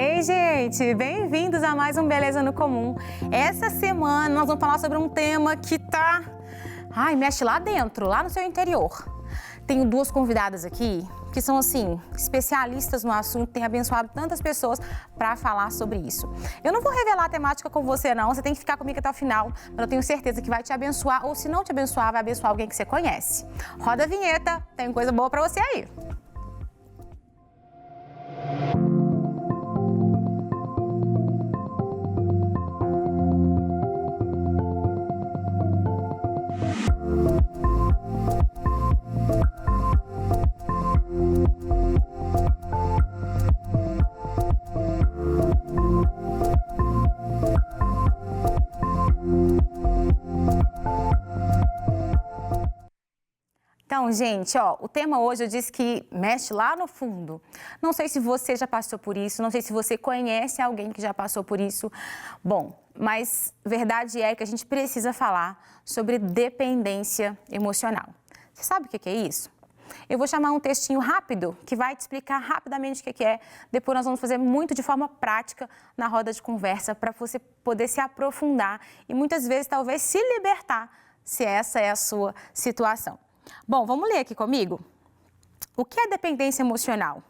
Ei, gente, bem-vindos a mais um Beleza no Comum. Essa semana nós vamos falar sobre um tema que mexe lá dentro, lá no seu interior. Tenho duas convidadas aqui que são, assim, especialistas no assunto, têm abençoado tantas pessoas para falar sobre isso. Eu não vou revelar a temática com você, não, você tem que ficar comigo até o final, mas eu tenho certeza que vai te abençoar, ou se não te abençoar, vai abençoar alguém que você conhece. Roda a vinheta, tem coisa boa para você aí. Então, gente, o tema hoje eu disse que mexe lá no fundo. Não sei se você já passou por isso, não sei se você conhece alguém que já passou por isso. Bom, mas verdade é que a gente precisa falar sobre dependência emocional. Você sabe o que é isso? Eu vou chamar um textinho rápido que vai te explicar rapidamente o que é. Depois nós vamos fazer muito de forma prática na roda de conversa para você poder se aprofundar e muitas vezes talvez se libertar, se essa é a sua situação. Bom, vamos ler aqui comigo? O que é dependência emocional?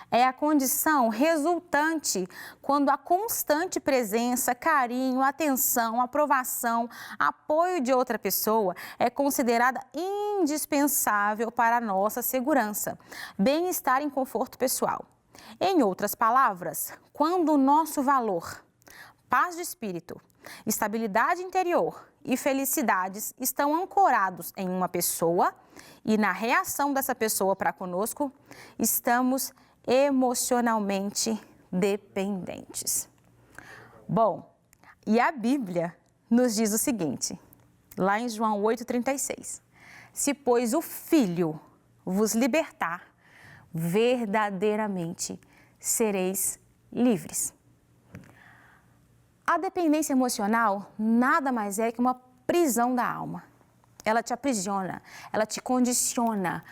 É a condição resultante quando a constante presença, carinho, atenção, aprovação, apoio de outra pessoa é considerada indispensável para a nossa segurança, bem-estar e conforto pessoal. Em outras palavras, quando o nosso valor, paz de espírito, estabilidade interior e felicidades estão ancorados em uma pessoa e na reação dessa pessoa para conosco, estamos emocionalmente dependentes. Bom, e a Bíblia nos diz o seguinte, lá em João 8,36. Se, pois, o Filho vos libertar, verdadeiramente sereis livres. A dependência emocional nada mais é que uma prisão da alma. Ela te aprisiona, ela te condiciona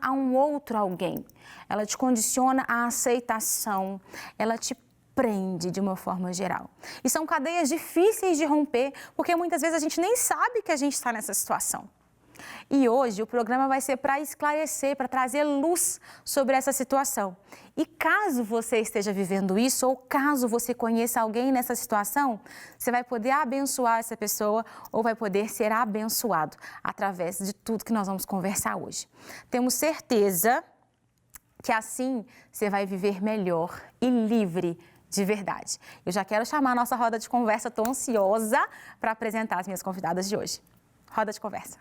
a um outro alguém, ela te condiciona à aceitação, ela te prende de uma forma geral. E são cadeias difíceis de romper, porque muitas vezes a gente nem sabe que a gente está nessa situação. E hoje o programa vai ser para esclarecer, para trazer luz sobre essa situação. E caso você esteja vivendo isso, ou caso você conheça alguém nessa situação, você vai poder abençoar essa pessoa ou vai poder ser abençoado através de tudo que nós vamos conversar hoje. Temos certeza que assim você vai viver melhor e livre de verdade. Eu já quero chamar a nossa roda de conversa, estou ansiosa para apresentar as minhas convidadas de hoje. Roda de conversa.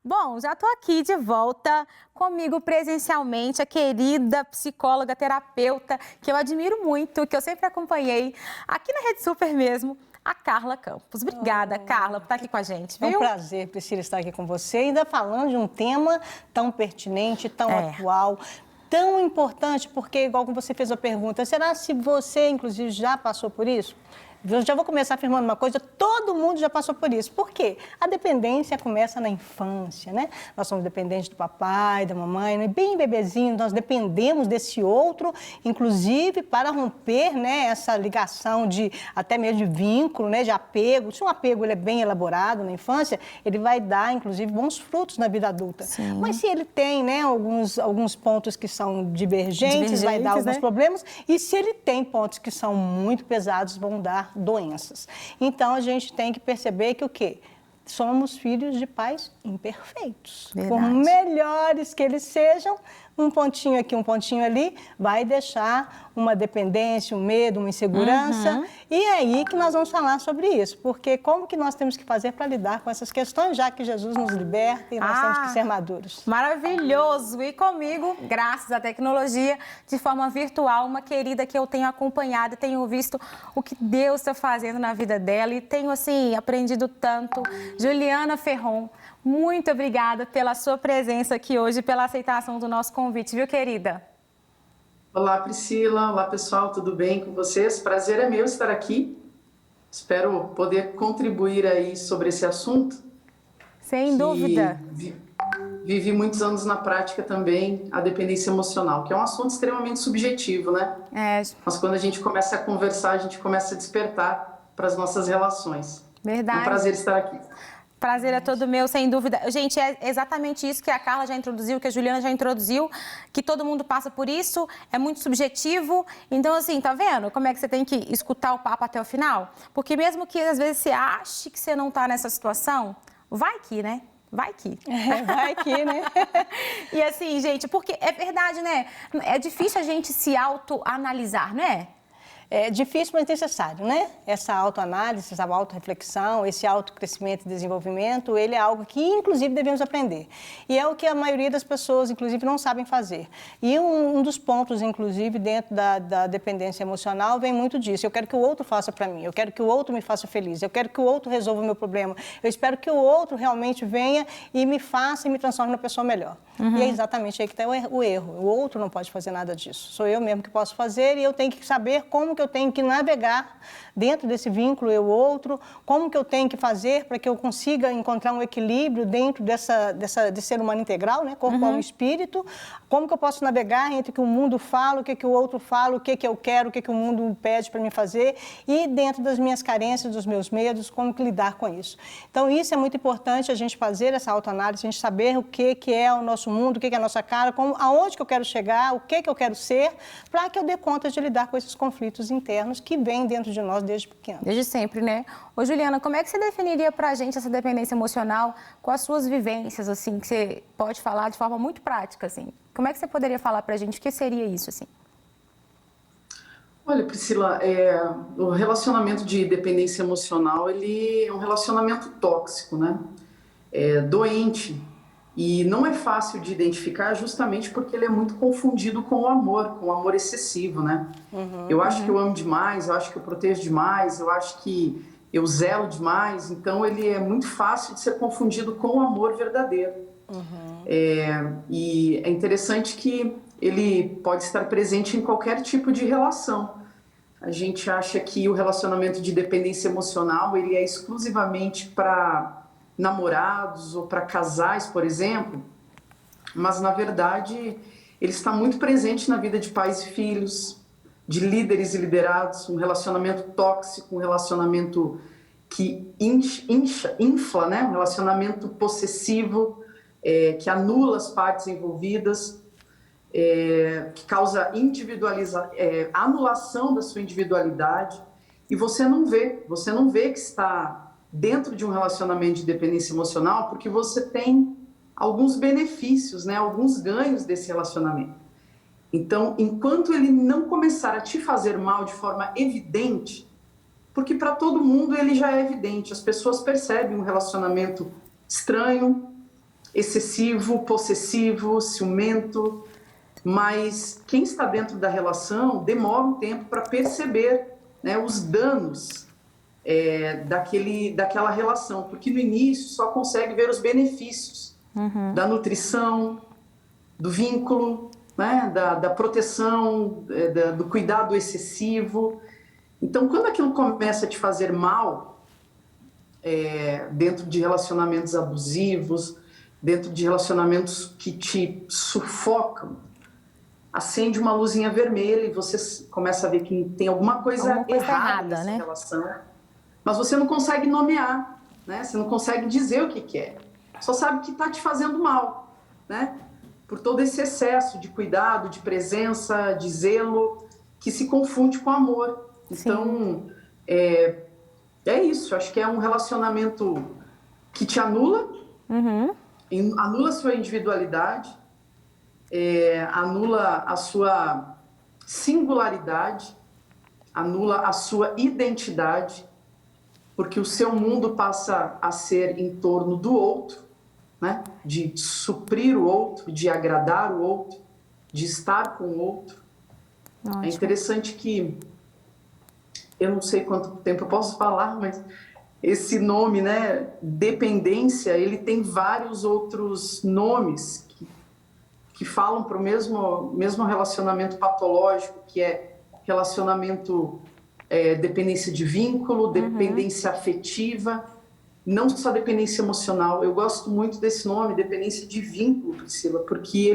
Bom, já estou aqui de volta comigo presencialmente, a querida psicóloga, terapeuta, que eu admiro muito, que eu sempre acompanhei aqui na Rede Super mesmo, a Carla Campos. Obrigada, Carla, por estar aqui com a gente, viu? É um prazer, Priscila, estar aqui com você, ainda falando de um tema tão pertinente, tão atual, tão importante, porque, igual que você fez a pergunta, será se você, inclusive, já passou por isso? Eu já vou começar afirmando uma coisa, todo mundo já passou por isso. Por quê? A dependência começa na infância, né? Nós somos dependentes do papai, da mamãe, né? Bem bebezinho, nós dependemos desse outro, inclusive para romper, né, essa ligação de, até mesmo de vínculo, né, de apego. Se um apego ele é bem elaborado na infância, ele vai dar, inclusive, bons frutos na vida adulta. Sim. Mas se ele tem, né, alguns pontos que são divergentes, vai dar alguns problemas. E se ele tem pontos que são muito pesados, vão dar doenças. Então, a gente tem que perceber que o quê? Somos filhos de pais imperfeitos. Verdade. Por melhores que eles sejam, um pontinho aqui, um pontinho ali, vai deixar uma dependência, um medo, uma insegurança. E é aí que nós vamos falar sobre isso. Porque como que nós temos que fazer para lidar com essas questões, já que Jesus nos liberta e nós temos que ser maduros. Maravilhoso! E comigo, graças à tecnologia, de forma virtual, uma querida que eu tenho acompanhado, tenho visto o que Deus está fazendo na vida dela e tenho, assim, aprendido tanto. Juliana Ferron, muito obrigada pela sua presença aqui hoje, pela aceitação do nosso convite, viu, querida? Olá, Priscila. Olá, pessoal. Tudo bem com vocês? Prazer é meu estar aqui. Espero poder contribuir aí sobre esse assunto Sem dúvida. Vivi muitos anos na prática também a dependência emocional, que é um assunto extremamente subjetivo, né? Mas quando a gente começa a conversar, a gente começa a despertar para as nossas relações. Verdade. É um prazer estar aqui. Prazer é todo meu, sem dúvida. Gente, é exatamente isso que a Carla já introduziu, que a Juliana já introduziu, que todo mundo passa por isso, é muito subjetivo. Então, assim, tá vendo como é que você tem que escutar o papo até o final? Porque mesmo que às vezes você ache que você não tá nessa situação, vai que, né? Vai que. Vai que, né? E assim, gente, porque é verdade, né? É difícil a gente se autoanalisar, não é? É difícil, mas necessário, né? Essa autoanálise, essa autorreflexão, esse autocrescimento e desenvolvimento, ele é algo que, inclusive, devemos aprender. E é o que a maioria das pessoas, inclusive, não sabem fazer. E um dos pontos, inclusive, dentro da dependência emocional, vem muito disso. Eu quero que o outro faça para mim, eu quero que o outro me faça feliz, eu quero que o outro resolva o meu problema, eu espero que o outro realmente venha e me faça e me transforme numa pessoa melhor. E é exatamente aí que está o erro. O outro não pode fazer nada disso. Sou eu mesmo que posso fazer e eu tenho que saber como que eu tenho que navegar dentro desse vínculo eu-outro, como que eu tenho que fazer para que eu consiga encontrar um equilíbrio dentro desse ser humano integral, né? Corpo, alma e espírito, como que eu posso navegar entre o que o mundo fala, o que o outro fala, o que eu quero, o que o mundo pede para me fazer e dentro das minhas carências, dos meus medos, como que lidar com isso. Então, isso é muito importante, a gente fazer essa autoanálise, a gente saber o que é o nosso mundo, o que é a nossa cara, aonde que eu quero chegar, o que eu quero ser, para que eu dê conta de lidar com esses conflitos internos que vêm dentro de nós desde pequeno. Desde sempre, né? Ô, Juliana, como é que você definiria pra gente essa dependência emocional com as suas vivências, assim, que você pode falar de forma muito prática, assim? Como é que você poderia falar pra gente o que seria isso, assim? Olha, Priscila, o relacionamento de dependência emocional, ele é um relacionamento tóxico, né? Doente. E não é fácil de identificar justamente porque ele é muito confundido com o amor excessivo, né? Eu acho que eu amo demais, eu acho que eu protejo demais, eu acho que eu zelo demais, então ele é muito fácil de ser confundido com o amor verdadeiro. E é interessante que ele pode estar presente em qualquer tipo de relação. A gente acha que o relacionamento de dependência emocional ele é exclusivamente para namorados ou para casais, por exemplo, mas na verdade ele está muito presente na vida de pais e filhos, de líderes e liderados, um relacionamento tóxico, um relacionamento que infla, né? Um relacionamento possessivo, que anula as partes envolvidas, que causa anulação da sua individualidade, e você não vê que está dentro de um relacionamento de dependência emocional, porque você tem alguns benefícios, né, alguns ganhos desse relacionamento. Então, enquanto ele não começar a te fazer mal de forma evidente, porque para todo mundo ele já é evidente, as pessoas percebem um relacionamento estranho, excessivo, possessivo, ciumento, mas quem está dentro da relação demora um tempo para perceber, né, os danos daquela relação, porque no início só consegue ver os benefícios da nutrição, do vínculo, né, da proteção, do cuidado excessivo. Então, quando aquilo começa a te fazer mal, dentro de relacionamentos abusivos, dentro de relacionamentos que te sufocam, acende uma luzinha vermelha e você começa a ver que tem alguma coisa errada nessa relação, mas você não consegue nomear, né? Você não consegue dizer o que é. Só sabe que está te fazendo mal, né? Por todo esse excesso de cuidado, de presença, de zelo, que se confunde com amor. Então, é isso. Acho que é um relacionamento que te anula, anula a sua individualidade, anula a sua singularidade, anula a sua identidade, porque o seu mundo passa a ser em torno do outro, né? De suprir o outro, de agradar o outro, de estar com o outro. Ótimo. É interessante que, eu não sei quanto tempo eu posso falar, mas esse nome, né, dependência, ele tem vários outros nomes que falam para o mesmo relacionamento patológico, que é relacionamento, dependência de vínculo, dependência afetiva, não só dependência emocional. Eu gosto muito desse nome, dependência de vínculo, Priscila, porque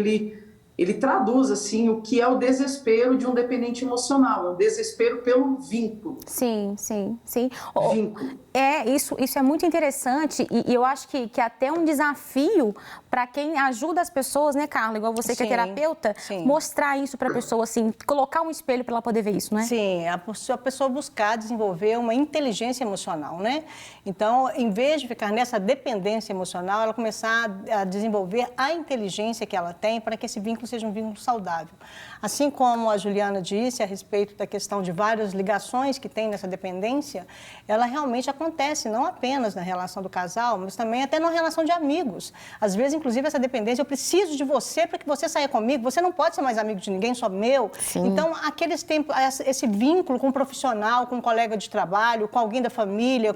ele traduz assim o que é o desespero de um dependente emocional, é o desespero pelo vínculo. Sim, sim, sim. Vínculo. Isso é muito interessante e eu acho que é até um desafio para quem ajuda as pessoas, né, Carla? Igual você que é terapeuta, mostrar isso para a pessoa, assim, colocar um espelho para ela poder ver isso, né? Sim, a pessoa buscar desenvolver uma inteligência emocional, né? Então, em vez de ficar nessa dependência emocional, ela começar a desenvolver a inteligência que ela tem para que esse vínculo seja um vínculo saudável. Assim como a Juliana disse a respeito da questão de várias ligações que tem nessa dependência, ela realmente acontece não apenas na relação do casal, mas também até na relação de amigos. Às vezes, inclusive, essa dependência, eu preciso de você para que você saia comigo, você não pode ser mais amigo de ninguém, só meu. Sim. Então, aqueles tempos, esse vínculo com um profissional, com um colega de trabalho, com alguém da família,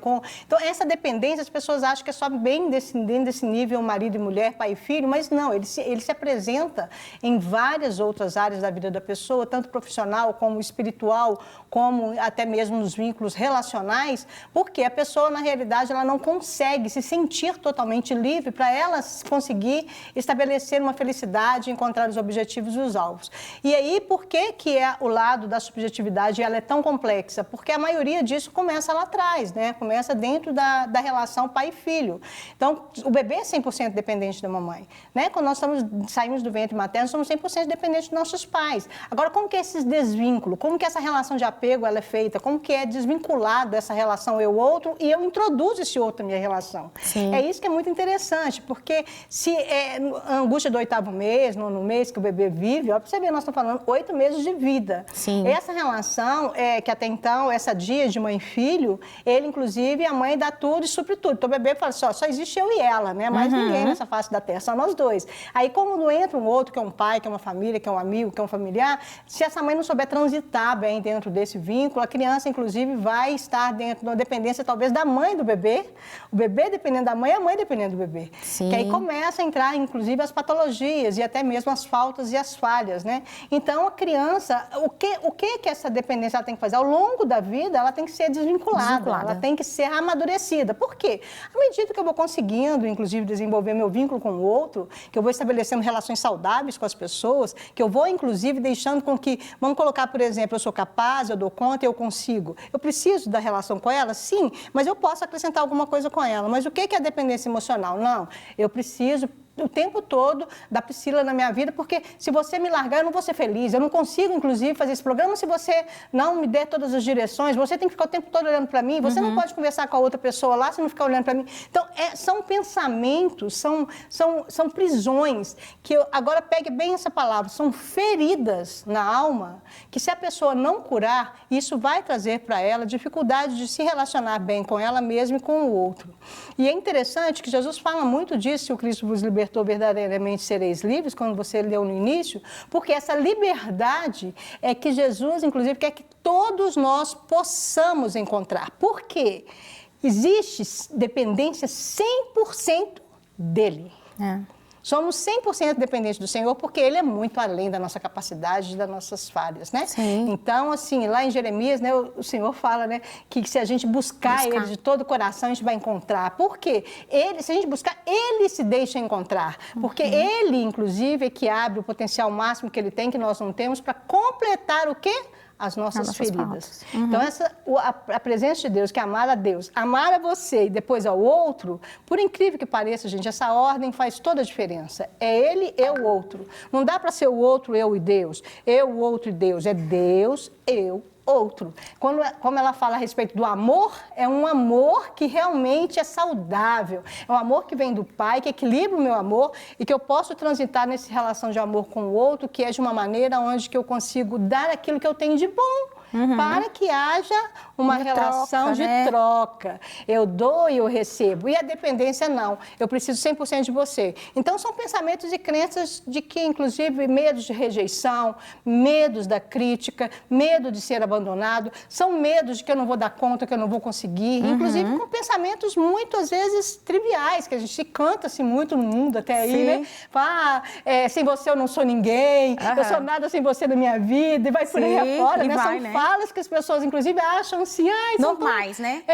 Então, essa dependência, as pessoas acham que é só bem dentro desse nível marido e mulher, pai e filho, mas não, ele se apresenta em várias outras áreas da vida da pessoa, tanto profissional como espiritual, como até mesmo nos vínculos relacionais, porque a pessoa, na realidade, ela não consegue se sentir totalmente livre para ela conseguir estabelecer uma felicidade, encontrar os objetivos e os alvos. E aí, por que é o lado da subjetividade ela é tão complexa? Porque a maioria disso começa lá atrás, né? Começa dentro da relação pai e filho. Então, o bebê é 100% dependente da mamãe, né? Quando nós saímos do ventre materno, somos 100% dependentes dos nossos pais. Agora, como que é esse desvínculo? Como que essa relação de apego ela é feita? Como que é desvinculado essa relação eu-outro e eu introduzo esse outro na minha relação? Sim. É isso que é muito interessante, porque se a angústia do 8º mês, no mês que o bebê vive, ó, pra você ver, nós estamos falando 8 meses de vida. Sim. Essa relação, que até então, essa dia de mãe e filho, ele, inclusive, a mãe dá tudo e supre tudo. Então, o bebê fala assim, só existe eu e ela, né? Mais ninguém nessa face da terra, só nós dois. Aí, quando entra um outro, que é um pai, que é uma família, que é um amigo, que é um familiar, se essa mãe não souber transitar bem dentro desse vínculo, a criança, inclusive, vai estar dentro de uma dependência, talvez, da mãe do bebê, o bebê dependendo da mãe, a mãe dependendo do bebê. Sim. Que aí começa a entrar, inclusive, as patologias e até mesmo as faltas e as falhas, né? Então, a criança, o que essa dependência ela tem que fazer? Ao longo da vida, ela tem que ser desvinculada, ela tem que ser amadurecida. Por quê? À medida que eu vou conseguindo, inclusive, desenvolver meu vínculo com o outro, que eu vou estabelecendo relações saudáveis com as pessoas, que eu vou, inclusive, deixando com que, vamos colocar, por exemplo, eu sou capaz, eu dou conta, eu consigo. Eu preciso da relação com ela? Sim, mas eu posso acrescentar alguma coisa com ela. Mas o que é a dependência emocional? Não, eu preciso o tempo todo da Priscila na minha vida, porque se você me largar, eu não vou ser feliz. Eu não consigo, inclusive, fazer esse programa se você não me der todas as direções. Você tem que ficar o tempo todo olhando para mim. Você não pode conversar com a outra pessoa lá se não ficar olhando para mim. Então, são pensamentos, são prisões, que agora pegue bem essa palavra, são feridas na alma, que se a pessoa não curar, isso vai trazer para ela dificuldade de se relacionar bem com ela mesma e com o outro. E é interessante que Jesus fala muito disso, se o Cristo vos libertou, verdadeiramente sereis livres, quando você leu no início, porque essa liberdade é que Jesus, inclusive, quer que todos nós possamos encontrar. Por quê? Existe dependência 100% dele. Somos 100% dependentes do Senhor, porque Ele é muito além da nossa capacidade e das nossas falhas, né? Sim. Então, assim, lá em Jeremias, né, o Senhor fala, né, que se a gente buscar Ele de todo o coração, a gente vai encontrar. Por quê? Se a gente buscar, Ele se deixa encontrar. Porque Ele, inclusive, é que abre o potencial máximo que Ele tem, que nós não temos, para completar o quê? As nossas feridas. Então, a presença de Deus, que é amar a Deus, amar a você e depois ao outro, por incrível que pareça, gente, essa ordem faz toda a diferença. É Ele, eu, o outro. Não dá para ser o outro, eu e Deus. Eu, o outro e Deus. É Deus, eu, outro. Como ela fala a respeito do amor, é um amor que realmente é saudável. É um amor que vem do Pai, que equilibra o meu amor e que eu posso transitar nessa relação de amor com o outro, que é de uma maneira onde que eu consigo dar aquilo que eu tenho de bom. Para que haja uma relação de troca. Eu dou e eu recebo. E a dependência não. Eu preciso 100% de você. Então, são pensamentos e crenças de que, inclusive, medos de rejeição, medos da crítica, medo de ser abandonado, são medos de que eu não vou dar conta, que eu não vou conseguir. Inclusive, com pensamentos muito, às vezes, triviais, que a gente canta-se muito no mundo até aí, né? Fala, sem você eu não sou ninguém, eu sou nada sem você na minha vida, e vai por aí afora, né? São falas que as pessoas, inclusive, acham assim, normais, né?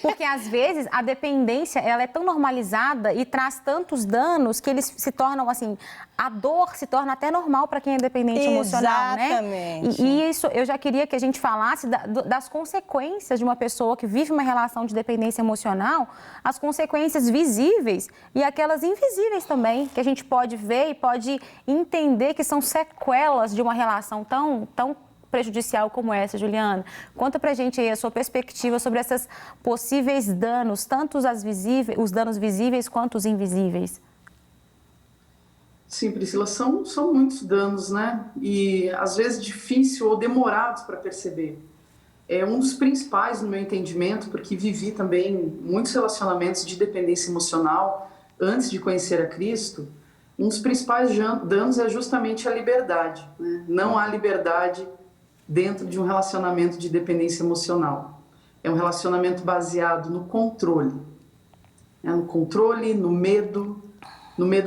Porque, às vezes, a dependência, ela é tão normalizada e traz tantos danos que eles se tornam, assim, a dor se torna até normal para quem é dependente emocional, né? Exatamente. E isso, eu já queria que a gente falasse das consequências de uma pessoa que vive uma relação de dependência emocional, as consequências visíveis e aquelas invisíveis também, que a gente pode ver e pode entender que são sequelas de uma relação tão prejudicial como essa, Juliana. Conta pra gente aí a sua perspectiva sobre esses possíveis danos, tanto os danos visíveis quanto os invisíveis. Sim, Priscila, são muitos danos, né? E às vezes difícil ou demorados para perceber. É um dos principais no meu entendimento, porque vivi também muitos relacionamentos de dependência emocional antes de conhecer a Cristo. Um dos principais danos é justamente a liberdade, né? Não há liberdade dentro de um relacionamento de dependência emocional. É um relacionamento baseado no controle, né? No controle, no medo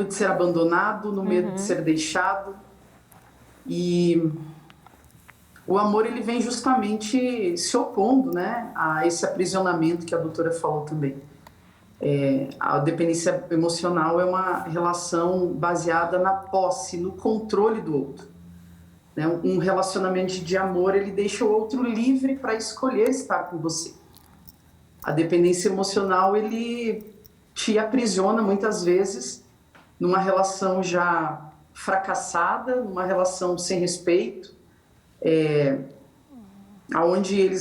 de ser abandonado, no medo de ser deixado. E o amor, ele vem justamente se opondo, né, a esse aprisionamento que a doutora falou também. A dependência emocional é uma relação baseada na posse, no controle do outro. Né? Um relacionamento de amor, ele deixa o outro livre para escolher estar com você. A dependência emocional, ele te aprisiona muitas vezes numa relação já fracassada, numa relação sem respeito, onde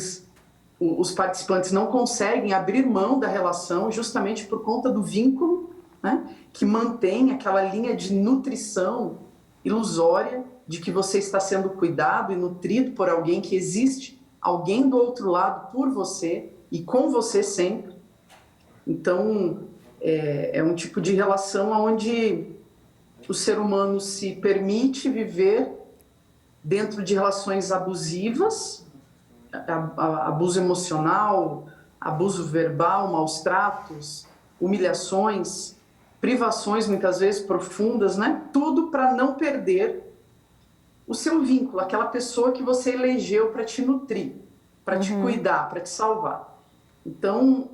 os participantes não conseguem abrir mão da relação justamente por conta do vínculo, né, que mantém aquela linha de nutrição ilusória de que você está sendo cuidado e nutrido por alguém, que existe alguém do outro lado por você e com você sempre. Então, é um tipo de relação onde o ser humano se permite viver dentro de relações abusivas, abuso emocional, abuso verbal, maus tratos, humilhações, privações muitas vezes profundas, né? Tudo para não perder o seu vínculo, aquela pessoa que você elegeu para te nutrir, para te cuidar, para te salvar. Então,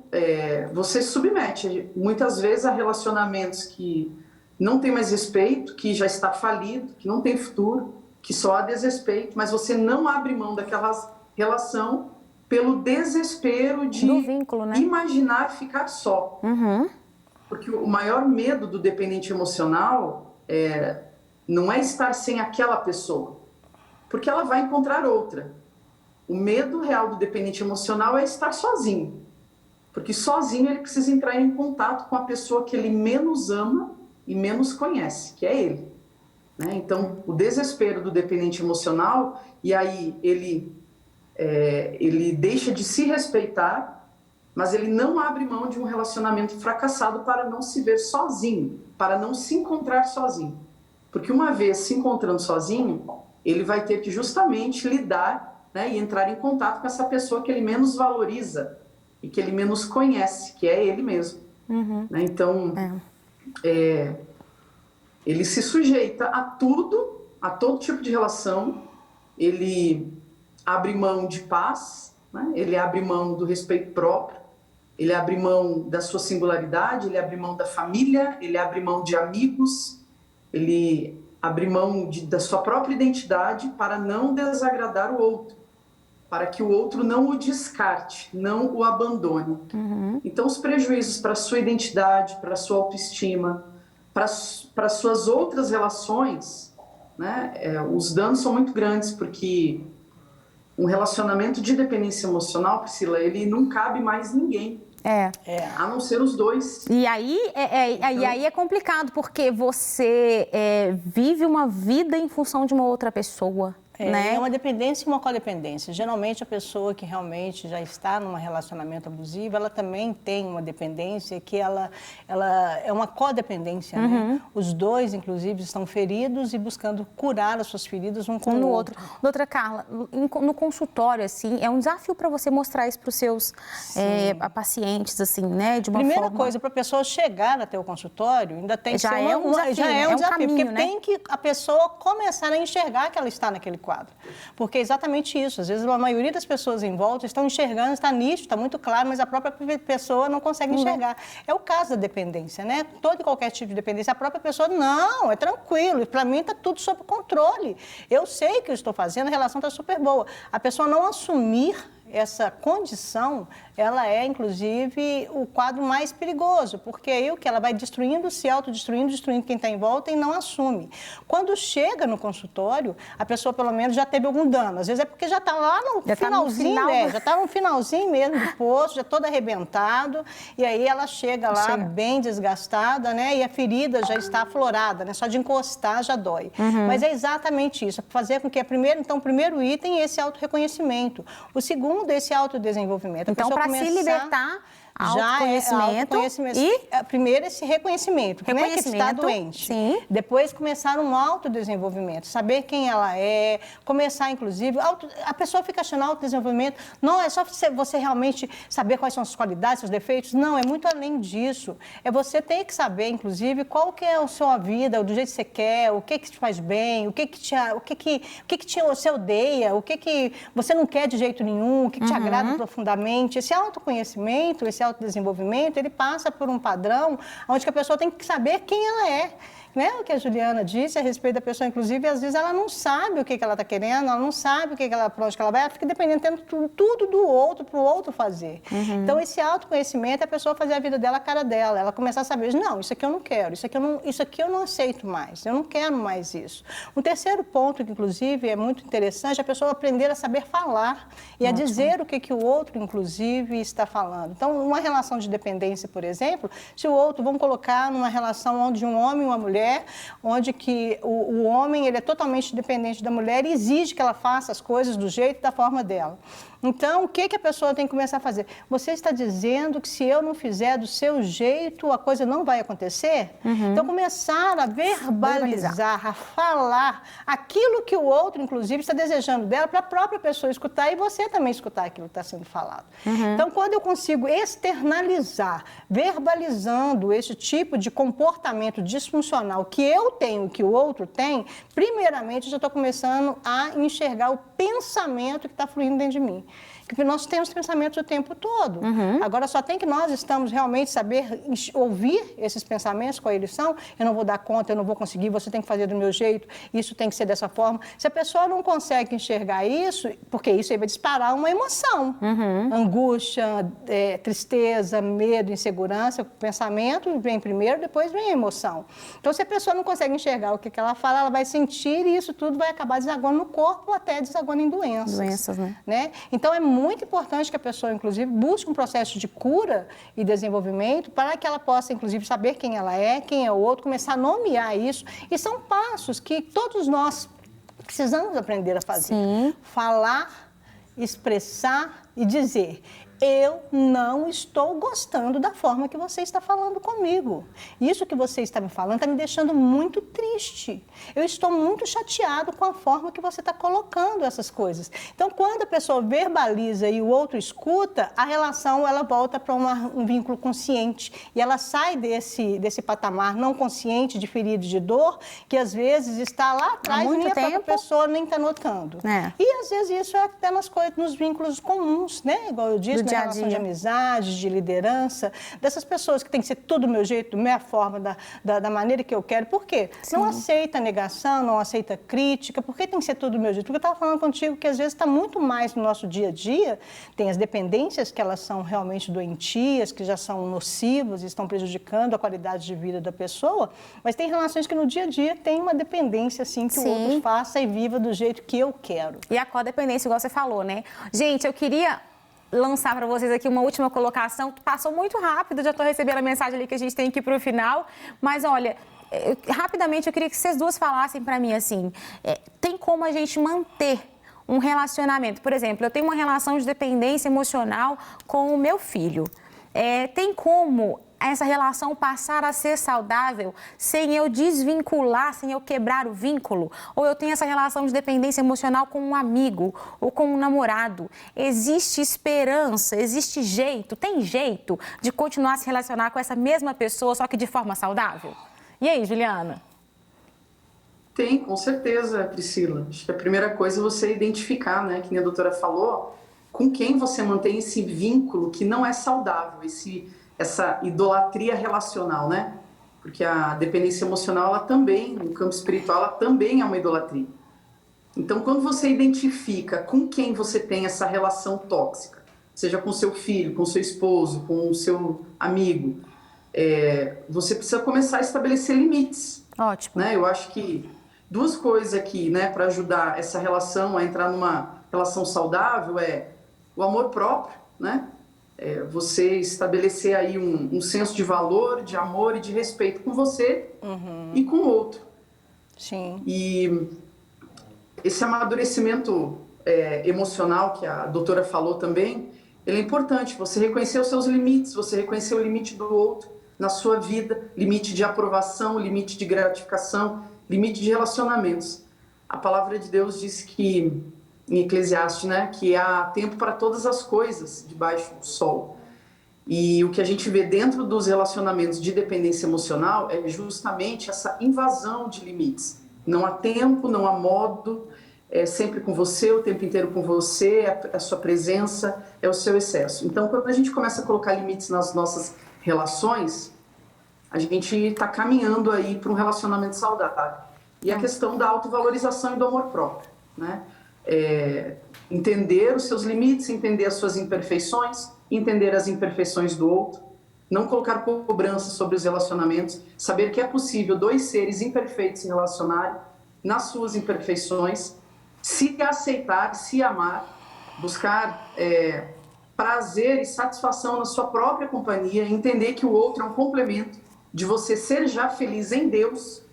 você se submete muitas vezes a relacionamentos que não tem mais respeito, que já está falido, que não tem futuro, que só há desrespeito, mas você não abre mão daquela relação pelo desespero de do vínculo, né? Imaginar ficar só. Porque o maior medo do dependente emocional não é estar sem aquela pessoa, porque ela vai encontrar outra. O medo real do dependente emocional é estar sozinho, porque sozinho ele precisa entrar em contato com a pessoa que ele menos ama e menos conhece, que é ele. Né? Então, o desespero do dependente emocional, e aí ele deixa de se respeitar, mas ele não abre mão de um relacionamento fracassado para não se ver sozinho, para não se encontrar sozinho. Porque uma vez se encontrando sozinho, ele vai ter que justamente lidar, né, e entrar em contato com essa pessoa que ele menos valoriza e que ele menos conhece, que é ele mesmo. Né? Então, ele se sujeita a tudo, a todo tipo de relação, ele abre mão de paz, né? Ele abre mão do respeito próprio, ele abre mão da sua singularidade, ele abre mão da família, ele abre mão de amigos, ele abre mão da sua própria identidade para não desagradar o outro, para que o outro não o descarte, não o abandone. Então, os prejuízos para a sua identidade, para a sua autoestima, para suas outras relações, né, os danos são muito grandes, porque um relacionamento de dependência emocional, Priscila, ele não cabe mais ninguém. A não ser os dois. E aí é complicado, porque você vive uma vida em função de uma outra pessoa. Né? É uma dependência e uma codependência. Geralmente, a pessoa que realmente já está num relacionamento abusivo, ela também tem uma dependência que ela é uma codependência. Né? Os dois, inclusive, estão feridos e buscando curar as suas feridas um com o outro. Doutora Carla, no consultório, assim, é um desafio para você mostrar isso para os seus pacientes, assim, né? De uma Primeira coisa, para a pessoa chegar até o consultório, ainda tem que ser um desafio, caminho, porque né? tem que a pessoa começar a enxergar que ela está naquele quadro. quadro. Porque é exatamente isso. Às vezes, a maioria das pessoas em volta estão enxergando, está nítido, está muito claro, mas a própria pessoa não consegue enxergar. É o caso da dependência, né? Todo e qualquer tipo de dependência, a própria pessoa, não, é tranquilo, para mim está tudo sob controle. Eu sei que eu estou fazendo, a relação está super boa. A pessoa não assumir essa condição, ela é, inclusive, o quadro mais perigoso, porque aí o que ela vai destruindo, se autodestruindo, destruindo quem está em volta e não assume. Quando chega no consultório, a pessoa, pelo menos, já teve algum dano. Às vezes é porque já está lá no finalzinho, né? Já está no finalzinho mesmo do poço, já todo arrebentado, e aí ela chega lá bem desgastada, né? E a ferida já está aflorada, né? Só de encostar já dói. Mas é exatamente isso, fazer com que o primeiro item é esse autorreconhecimento. O segundo, esse autodesenvolvimento. Então, para se libertar, autoconhecimento e primeiro esse reconhecimento, que está doente. Sim. Depois começar um autodesenvolvimento, saber quem ela é, começar inclusive, a pessoa fica achando autodesenvolvimento, não é só você realmente saber quais são as qualidades, seus defeitos, não, é muito além disso. É você ter que saber, inclusive, qual que é a sua vida, do jeito que você quer, o que te faz bem, o que você odeia, o que você não quer de jeito nenhum, o que te agrada profundamente. Esse autoconhecimento, esse autodesenvolvimento, ele passa por um padrão onde a pessoa tem que saber quem ela é. Né? O que a Juliana disse a respeito da pessoa, inclusive, às vezes ela não sabe o que ela está querendo, ela não sabe para onde ela vai, ela fica dependendo, tendo tudo do outro, para o outro fazer. Então, esse autoconhecimento é a pessoa fazer a vida dela a cara dela, ela começar a saber, não, isso aqui eu não quero, isso aqui eu não aceito mais, eu não quero mais isso. Um terceiro ponto, que inclusive é muito interessante, é a pessoa aprender a saber falar e a dizer o que o outro, inclusive, está falando. Então, uma relação de dependência, por exemplo, se o outro, vamos colocar numa relação onde um homem e uma mulher, onde que o homem ele é totalmente dependente da mulher e exige que ela faça as coisas do jeito e da forma dela. Então, o que a pessoa tem que começar a fazer? Você está dizendo que se eu não fizer do seu jeito, a coisa não vai acontecer? Então, começar a verbalizar, a falar aquilo que o outro, inclusive, está desejando dela para a própria pessoa escutar e você também escutar aquilo que está sendo falado. Então, quando eu consigo externalizar, verbalizando esse tipo de comportamento disfuncional que eu tenho, que o outro tem, primeiramente, eu já estou começando a enxergar o pensamento que está fluindo dentro de mim. Porque nós temos pensamentos o tempo todo. Agora, só tem que nós estamos realmente saber ouvir esses pensamentos, qual eles são. Eu não vou dar conta, eu não vou conseguir, você tem que fazer do meu jeito, isso tem que ser dessa forma. Se a pessoa não consegue enxergar isso, porque isso aí vai disparar uma emoção. Angústia, tristeza, medo, insegurança, o pensamento vem primeiro, depois vem a emoção. Então, se a pessoa não consegue enxergar o que ela fala, ela vai sentir e isso tudo vai acabar desaguando no corpo, até desaguando em doenças. Doenças, né? Então, é muito importante que a pessoa, inclusive, busque um processo de cura e desenvolvimento para que ela possa, inclusive, saber quem ela é, quem é o outro, começar a nomear isso. E são passos que todos nós precisamos aprender a fazer. Falar, expressar e dizer: eu não estou gostando da forma que você está falando comigo. Isso que você está me falando está me deixando muito triste. Eu estou muito chateado com a forma que você está colocando essas coisas. Então, quando a pessoa verbaliza e o outro escuta, a relação ela volta para um vínculo consciente. E ela sai desse patamar não consciente de ferida e de dor, que às vezes está lá atrás e nem a própria pessoa nem está notando. E às vezes isso é até nos vínculos comuns, né? Igual eu disse, na relação de amizade, de liderança, dessas pessoas que tem que ser tudo do meu jeito, da minha forma, da maneira que eu quero. Por quê? Não aceita negação, não aceita crítica. Por que tem que ser tudo do meu jeito? Porque eu estava falando contigo que às vezes está muito mais no nosso dia a dia, tem as dependências que elas são realmente doentias, que já são nocivas e estão prejudicando a qualidade de vida da pessoa, mas tem relações que no dia a dia tem uma dependência, assim, que o outro faça e viva do jeito que eu quero. E a codependência, igual você falou, né? Gente, eu queria lançar para vocês aqui uma última colocação, que passou muito rápido, já estou recebendo a mensagem ali que a gente tem que ir para o final, mas olha, rapidamente eu queria que vocês duas falassem para mim assim, tem como a gente manter um relacionamento? Por exemplo, eu tenho uma relação de dependência emocional com o meu filho, tem como essa relação passar a ser saudável sem eu desvincular, sem eu quebrar o vínculo? Ou eu tenho essa relação de dependência emocional com um amigo ou com um namorado? Existe esperança, existe jeito, tem jeito de continuar a se relacionar com essa mesma pessoa, só que de forma saudável? E aí, Juliana? Tem, com certeza, Priscila. Acho que a primeira coisa é você identificar, né, que nem a doutora falou, com quem você mantém esse vínculo que não é saudável, essa idolatria relacional, né? Porque a dependência emocional, ela também, no campo espiritual, ela também é uma idolatria. Então, quando você identifica com quem você tem essa relação tóxica, seja com seu filho, com seu esposo, com o seu amigo, você precisa começar a estabelecer limites. Ótimo. Né? Eu acho que duas coisas aqui, né, para ajudar essa relação a entrar numa relação saudável é o amor próprio, né? Você estabelecer aí um senso de valor, de amor e de respeito com você e com o outro. Sim. E esse amadurecimento emocional que a doutora falou também, ele é importante. Você reconhecer os seus limites, você reconhecer o limite do outro na sua vida, limite de aprovação, limite de gratificação, limite de relacionamentos. A palavra de Deus diz que, em Eclesiastes, né, que há tempo para todas as coisas debaixo do sol. E o que a gente vê dentro dos relacionamentos de dependência emocional é justamente essa invasão de limites. Não há tempo, não há modo, é sempre com você, o tempo inteiro com você, a sua presença, é o seu excesso. Então, quando a gente começa a colocar limites nas nossas relações, a gente está caminhando aí para um relacionamento saudável. E a questão da autovalorização e do amor próprio, né? Entender os seus limites, entender as suas imperfeições, entender as imperfeições do outro, não colocar cobrança sobre os relacionamentos, saber que é possível dois seres imperfeitos se relacionarem nas suas imperfeições, se aceitar, se amar, buscar prazer e satisfação na sua própria companhia, entender que o outro é um complemento de você ser já feliz em Deus,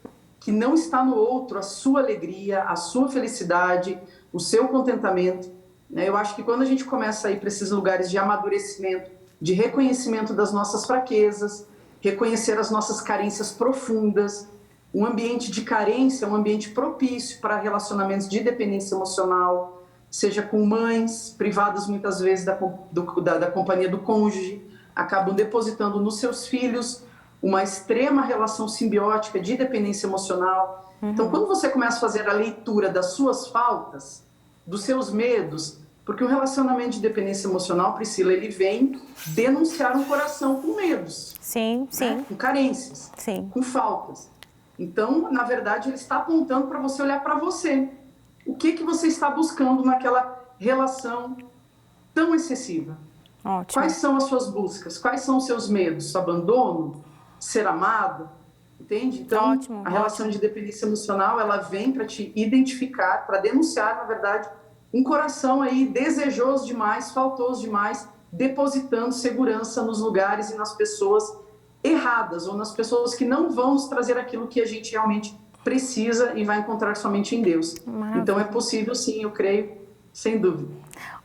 que não está no outro a sua alegria, a sua felicidade, o seu contentamento. Eu acho que quando a gente começa a ir para esses lugares de amadurecimento, de reconhecimento das nossas fraquezas, reconhecer as nossas carências profundas, um ambiente de carência é um ambiente propício para relacionamentos de dependência emocional, seja com mães privadas muitas vezes da companhia do cônjuge, acabam depositando nos seus filhos uma extrema relação simbiótica de dependência emocional. Então, quando você começa a fazer a leitura das suas faltas, dos seus medos, porque um relacionamento de dependência emocional, Priscila, ele vem denunciar um coração com medos. Sim, sim. Né? Com carências, sim. com faltas. Então, na verdade, ele está apontando para você olhar para você. O que você está buscando naquela relação tão excessiva? Ótimo. Quais são as suas buscas? Quais são os seus medos? Abandono? Ser amado? Entende? Então, ótimo, a relação de dependência emocional, ela vem para te identificar, para denunciar, na verdade, um coração aí desejoso demais, faltoso demais, depositando segurança nos lugares e nas pessoas erradas, ou nas pessoas que não vão nos trazer aquilo que a gente realmente precisa e vai encontrar somente em Deus. Maravilha. Então é possível sim, eu creio, sem dúvida.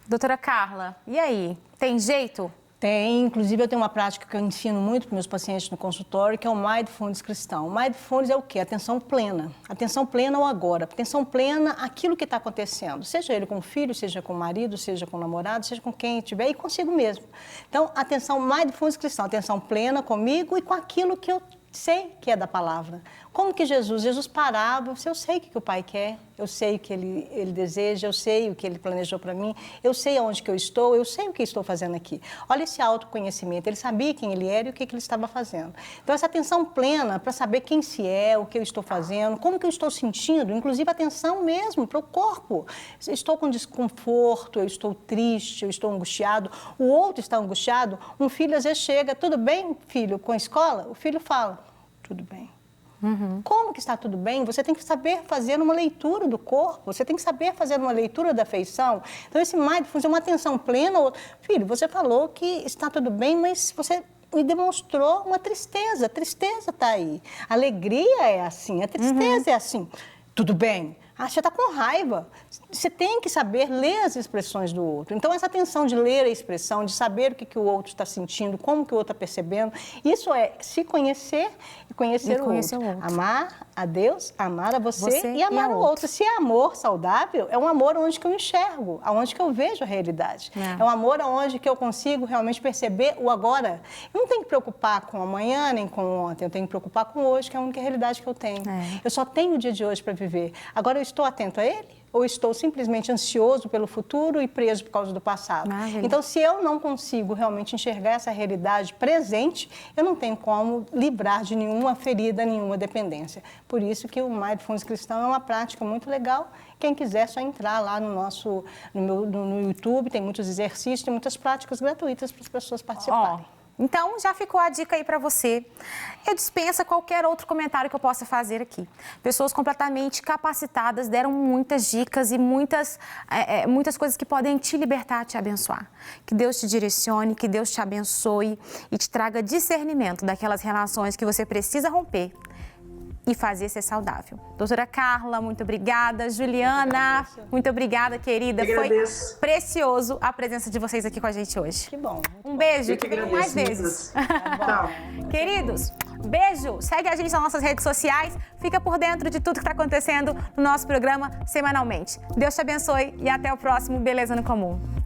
Doutora Carla, e aí? Tem jeito? Tem, inclusive eu tenho uma prática que eu ensino muito para meus pacientes no consultório, que é o Mindfulness cristão. O Mindfulness é o quê? Atenção plena. Atenção plena ao agora. Atenção plena àquilo que está acontecendo. Seja ele com o filho, seja com o marido, seja com o namorado, seja com quem estiver e consigo mesmo. Então, atenção Mindfulness cristão. Atenção plena comigo e com aquilo que eu sei que é da palavra. Como que Jesus parava, eu sei o que o Pai quer, eu sei o que ele deseja, eu sei o que Ele planejou para mim, eu sei aonde que eu estou o que estou fazendo aqui. Olha esse autoconhecimento, ele sabia quem ele era e o que ele estava fazendo. Então, essa atenção plena para saber quem se é, o que eu estou fazendo, como que eu estou sentindo, inclusive atenção mesmo para o corpo. Estou com desconforto, eu estou triste, eu estou angustiado, o outro está angustiado, um filho às vezes chega, tudo bem, filho, com a escola? O filho fala, tudo bem. Como que está tudo bem? Você tem que saber fazer uma leitura do corpo, você tem que saber fazer uma leitura da afeição. Então, esse mindfulness é uma atenção plena. Filho, você falou que está tudo bem, mas você me demonstrou uma tristeza. A tristeza está aí. A alegria é assim, a tristeza é assim. Tudo bem. você está com raiva. Você tem que saber ler as expressões do outro. Então, essa atenção de ler a expressão, de saber o que o outro está sentindo, como que o outro está percebendo, isso é se conhecer e conhecer o outro. Amar a Deus, amar a você e amar o outro. Se é amor saudável, é um amor onde que eu enxergo, onde que eu vejo a realidade. É um amor onde que eu consigo realmente perceber o agora. Eu não tenho que preocupar com amanhã nem com ontem, eu tenho que preocupar com hoje, que é a única realidade que eu tenho. Eu só tenho o dia de hoje para viver. Agora, eu estou atento a ele? Ou estou simplesmente ansioso pelo futuro e preso por causa do passado? Então, se eu não consigo realmente enxergar essa realidade presente, eu não tenho como livrar de nenhuma ferida, nenhuma dependência. Por isso que o Mindfulness Cristão é uma prática muito legal. Quem quiser, é só entrar lá no YouTube, tem muitos exercícios, tem muitas práticas gratuitas para as pessoas participarem. Então, já ficou a dica aí para você. Eu dispenso qualquer outro comentário que eu possa fazer aqui. Pessoas completamente capacitadas deram muitas dicas e muitas coisas que podem te libertar, te abençoar. Que Deus te direcione, que Deus te abençoe e te traga discernimento daquelas relações que você precisa romper e fazer ser saudável. Doutora Carla, muito obrigada. Juliana, muito obrigada, querida. Foi precioso a presença de vocês aqui com a gente hoje. Que bom. Um beijo, que venham mais vezes. Tchau. Queridos, beijo. Segue a gente nas nossas redes sociais. Fica por dentro de tudo que está acontecendo no nosso programa semanalmente. Deus te abençoe e até o próximo Beleza no Comum.